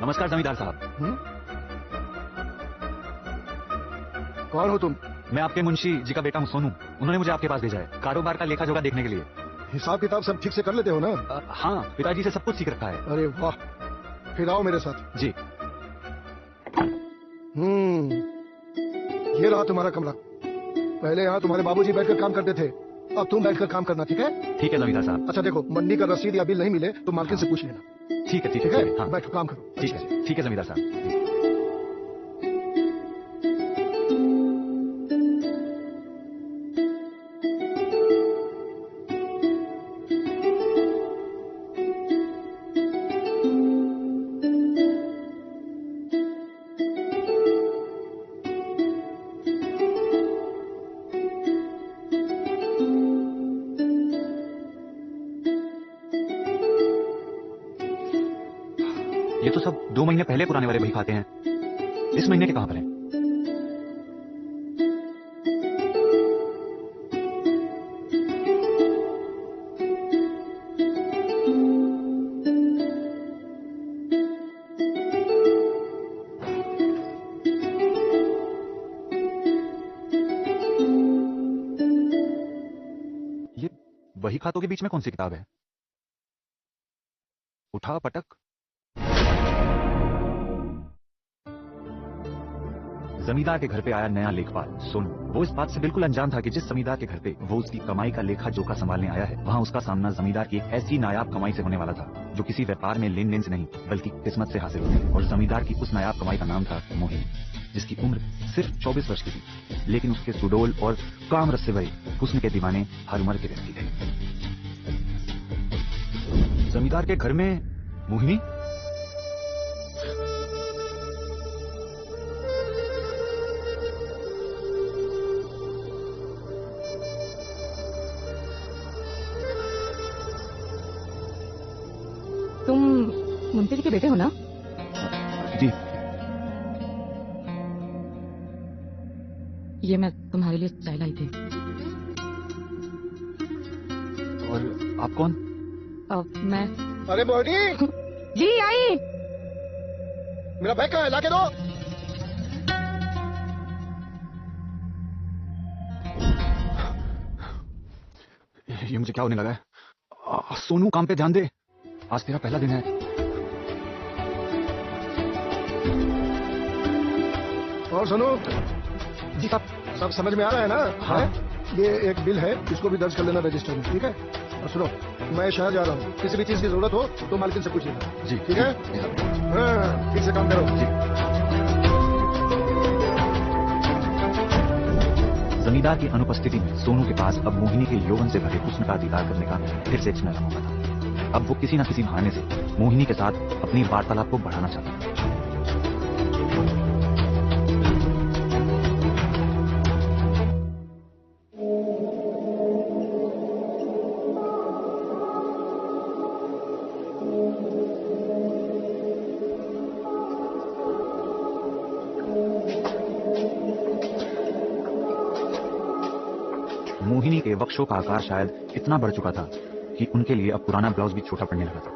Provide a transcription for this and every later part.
नमस्कार जमींदार साहब। कौन हो तुम? मैं आपके मुंशी जी का बेटा हूँ सोनू। उन्होंने मुझे आपके पास भेजा है कारोबार का लेखा जोखा देखने के लिए। हिसाब किताब सब ठीक से कर लेते हो ना? हाँ, पिताजी से सब कुछ सीख रखा है। अरे वाह, फिर आओ मेरे साथ। जी। ये रहा तुम्हारा कमरा। पहले यहाँ तुम्हारे बाबूजी बैठकर काम करते थे, अब तुम बैठकर काम करना। ठीक है? ठीक है जमींदार साहब। अच्छा देखो, मंडी का रसीद या बिल नहीं मिले तो मार्केट से पूछ लेना। ठीक है ठीक है? हाँ। बैठो काम करो। ठीक है जमींदार साहब। ये तो सब 2 महीने पहले पुराने वाले बही खाते हैं। इस महीने के कहां पर हैं? ये बही खातों के बीच में कौन सी किताब है? उठा पटक। जमींदार के घर पे आया नया लेखपाल सोनू। वो इस बात से बिल्कुल अनजान था कि जिस जमींदार के घर पे वो उसकी कमाई का लेखा जोखा संभालने आया है, वहाँ उसका सामना जमींदार की एक ऐसी नायाब कमाई से होने वाला था जो किसी व्यापार में लेन देन से नहीं बल्कि किस्मत से हासिल होती है। और जमींदार की उस नायाब कमाई का नाम था मोहिनी, जिसकी उम्र सिर्फ 24 वर्ष की थी, लेकिन उसके सुडोल और काम रस से भरे हुस्न के दीवाने हर उम्र के व्यक्ति थे। जमींदार के घर में मोहिनी? तुम मुंशी जी के बेटे हो ना? जी। ये मैं तुम्हारे लिए चाय लाई थी। और आप कौन? मैं। अरे मोहिनी! जी आई। मेरा बैग कहाँ है? लाके दो। ये मुझे क्या होने लगा है? सोनू काम पे ध्यान दे, आज तेरा पहला दिन है। और सुनो जी साहब। सब समझ में आ रहा है ना? हाँ। ये एक बिल है, इसको भी दर्ज कर लेना रजिस्टर में। ठीक है? और सुनो, मैं शहर जा रहा हूँ, किसी भी चीज की जरूरत हो तो मालकिन से पूछ लेना। जी। ठीक है? हाँ, ठीक से काम करो। जी। जमींदार की अनुपस्थिति में सोनू के पास अब मोहिनी के यौवन से भरे हुस्न का दीदार करने का फिर से एक सुनहरा मौका था। अब वो किसी न किसी बहाने से मोहिनी के साथ अपनी वार्तालाप को बढ़ाना चाहता था। मोहिनी के वक्षों का आकार शायद इतना बढ़ चुका था कि उनके लिए अब पुराना ब्लाउज भी छोटा पड़ने लगा था।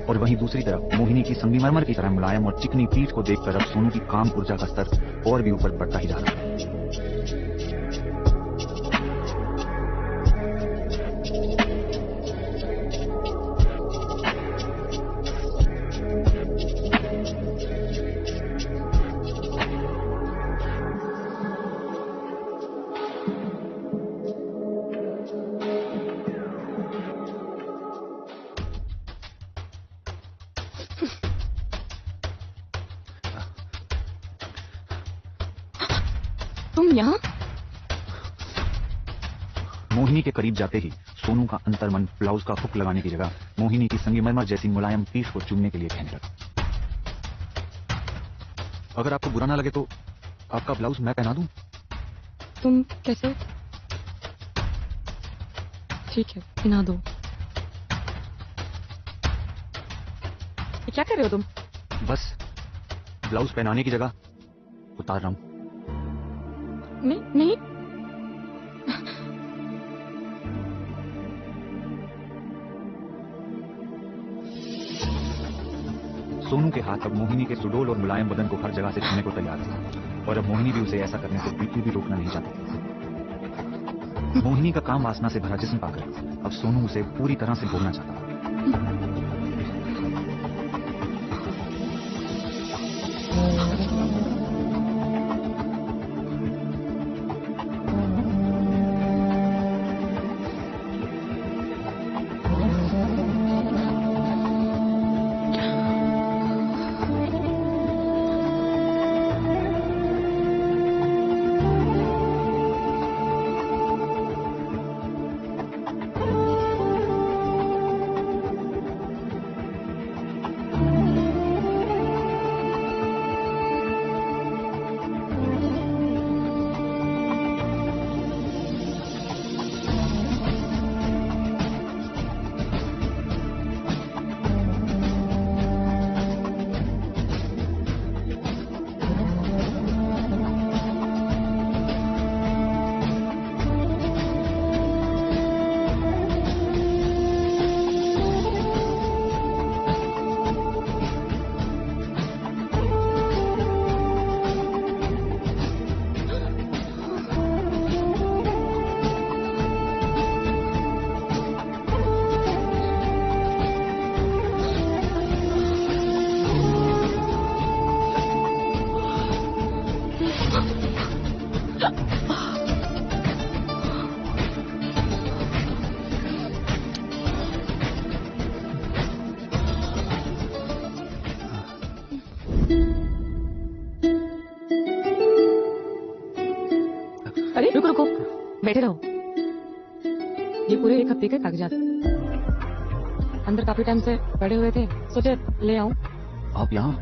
और वहीं दूसरी तरफ मोहिनी की संगमरमर की तरह मुलायम और चिकनी पीठ को देखकर अब सोनू की काम ऊर्जा का स्तर और भी ऊपर बढ़ता ही जा रहा था। तुम यहाँ? मोहिनी के करीब जाते ही सोनू का अंतर्मन ब्लाउज का हुक लगाने की जगह मोहिनी की संगमरमर जैसी मुलायम पीठ को चूमने के लिए कहने लगा। अगर आपको बुरा ना लगे तो आपका ब्लाउज मैं पहना दूं? तुम कैसे? ठीक है, पहना दो। ये क्या कर रहे हो तुम? बस ब्लाउज पहनाने की जगह उतार रहा हूं। नहीं नहीं। सोनू के हाथ अब मोहिनी के सुडोल और मुलायम बदन को हर जगह से छूने को तैयार थे और अब मोहिनी भी उसे ऐसा करने से बिल्कुल भी रोकना नहीं चाहती थी। मोहिनी का काम वासना से भरा जिस्म पाकर अब सोनू उसे पूरी तरह से भोगना चाहता था। अरे रुको रुको, बैठे रहो। ये पूरे 1 हफ्ते के कागजात अंदर काफी टाइम से पड़े हुए थे, सोचे ले आऊं। आप यहाँ?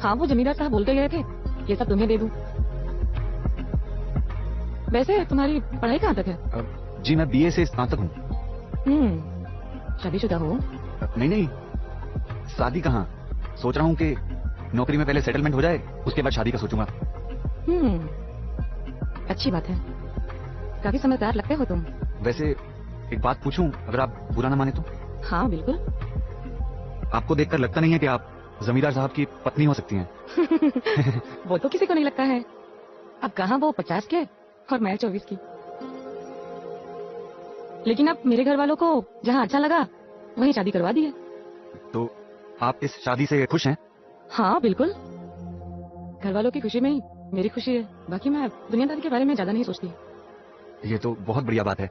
हाँ, वो जमींदार साहब बोल के गए थे ये सब तुम्हें दे दूं। वैसे तुम्हारी पढ़ाई कहाँ तक है? जी मैं बीए से स्नातक हूँ। शादीशुदा हो? नहीं नहीं, शादी कहाँ, सोच रहा हूँ कि नौकरी में पहले सेटलमेंट हो जाए, उसके बाद शादी का सोचूंगा। अच्छी बात है, काफी समझदार लगते हो तुम। वैसे एक बात पूछूं, अगर आप बुरा ना माने तो? हाँ बिल्कुल। आपको देखकर लगता नहीं है कि आप जमींदार साहब की पत्नी हो सकती हैं? वो तो किसी को नहीं लगता है। अब कहाँ वो 50 के और मैं 24 की। लेकिन अब मेरे घर वालों को जहाँ अच्छा लगा वहीं शादी करवा दी है। तो आप इस शादी से खुश हैं? हाँ बिल्कुल, घर वालों की खुशी में ही मेरी खुशी है। बाकी मैं दुनियादारी के बारे में ज्यादा नहीं सोचती। ये तो बहुत बढ़िया बात है।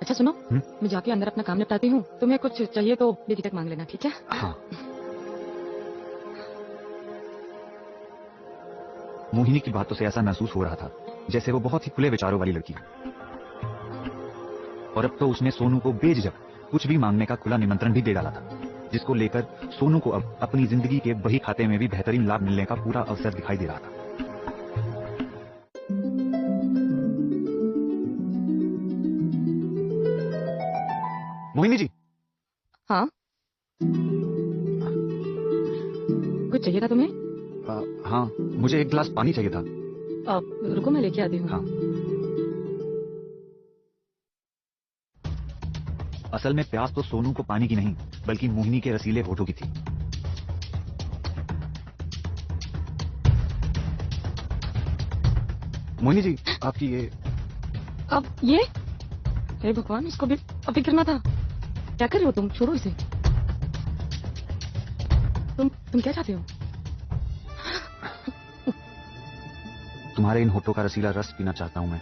अच्छा सुनो, मैं जाके अंदर अपना काम निपटाती हूँ। तुम्हें कुछ चाहिए तो बेझिझक मांग लेना, ठीक है? हाँ। मोहिनी की बातों से ऐसा महसूस हो रहा था जैसे वो बहुत ही खुले विचारों वाली लड़की है, और अब तो उसने सोनू को बेझिझक कुछ भी मांगने का खुला निमंत्रण भी दे डाला था, जिसको लेकर सोनू को अब अपनी जिंदगी के बही खाते में भी बेहतरीन लाभ मिलने का पूरा अवसर दिखाई दे रहा था। मोहिनी जी। हाँ, कुछ चाहिए था तुम्हें? हाँ, मुझे 1 गिलास पानी चाहिए था। रुको मैं लेके आती हूँ। हाँ। असल में प्यास तो सोनू को पानी की नहीं बल्कि मोहिनी के रसीले होठों की थी। मोहिनी जी, आपकी ये अब ये, हे भगवान, इसको भी अभी गिरना था। क्या कर रहे हो तुम? छोड़ो इसे। तुम क्या चाहते हो? तुम्हारे इन होठों का रसीला रस पीना चाहता हूँ मैं।